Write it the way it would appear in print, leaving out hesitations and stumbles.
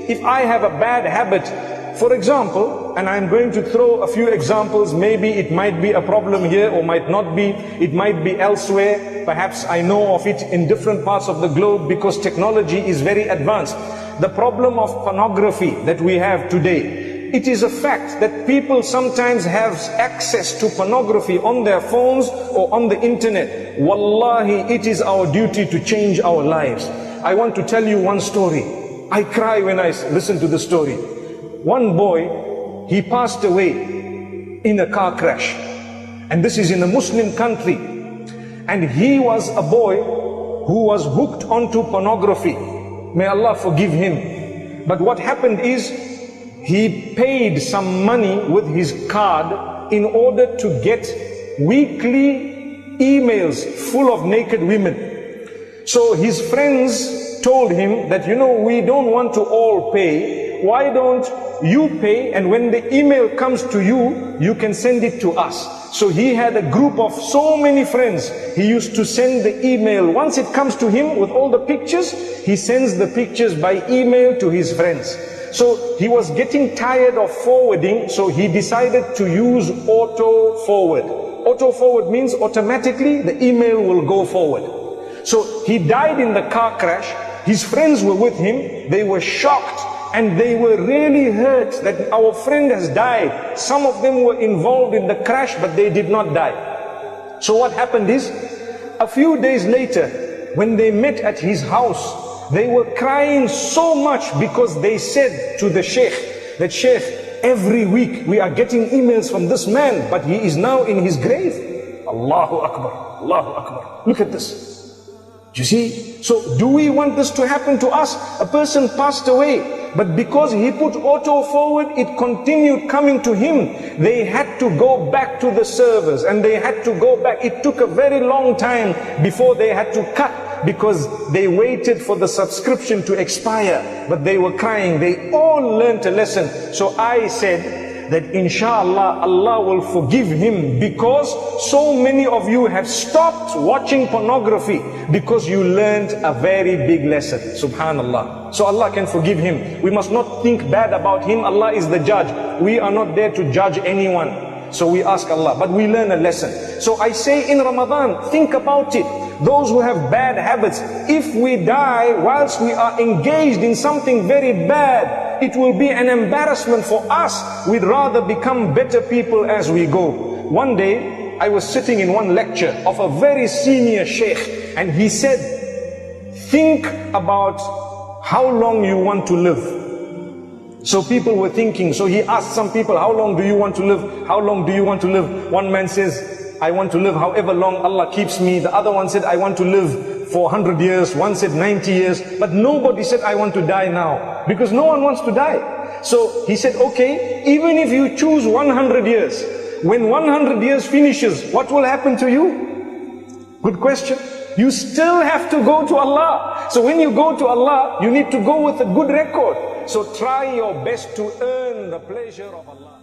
If I have a bad habit, for example, and I'm going to throw a few examples, maybe it might be a problem here or might not be, it might be elsewhere, perhaps I know of it in different parts of the globe because technology is very advanced. The problem of pornography that we have today, it is a fact that people sometimes have access to pornography on their phones or on the internet. Wallahi, it is our duty to change our lives. I want to tell you one story. I cry when I listen to the story. One boy, he passed away in a car crash. And this is in a Muslim country. And he was a boy who was hooked onto pornography. May Allah forgive him. But what happened is, he paid some money with his card in order to get weekly emails full of naked women. So his friends told him that, you know, we don't want to all pay. Why don't you pay, and when the email comes to you, you can send it to us. So he had a group of so many friends. He used to send the email. Once it comes to him with all the pictures, he sends the pictures by email to his friends. So he was getting tired of forwarding, so he decided to use auto forward. Auto forward means automatically the email will go forward. So he died in the car crash. His friends were with him. They were shocked and they were really hurt that our friend has died. Some of them were involved in the crash, but they did not die. So what happened is, a few days later, when they met at his house, they were crying so much because they said to the sheikh that, "Sheikh, every week we are getting emails from this man, but he is now in his grave." Allahu Akbar, Allahu Akbar. Look at this. Do you see? So do we want this to happen to us? A person passed away, but because he put auto forward, it continued coming to him. They had to go back to the servers and they had to go back. It took a very long time before they had to cut, because they waited for the subscription to expire. But they were crying. They all learned a lesson. So I said that inshallah Allah will forgive him, because so many of you have stopped watching pornography because you learned a very big lesson. Subhanallah. So Allah can forgive him. We must not think bad about him. Allah is the judge. We are not there to judge anyone. So we ask Allah, but we learn a lesson. So I say in Ramadan, think about it. Those who have bad habits, if we die whilst we are engaged in something very bad, it will be an embarrassment for us. We'd rather become better people as we go. One day, I was sitting in one lecture of a very senior sheikh, and he said, think about how long you want to live. So people were thinking, so he asked some people, how long do you want to live? How long do you want to live? One man says, I want to live however long Allah keeps me. The other one said, I want to live for 100 years. One said 90 years. But nobody said, I want to die now. Because no one wants to die. So he said, okay, even if you choose 100 years, when 100 years finishes, what will happen to you? Good question. You still have to go to Allah. So when you go to Allah, you need to go with a good record. So try your best to earn the pleasure of Allah.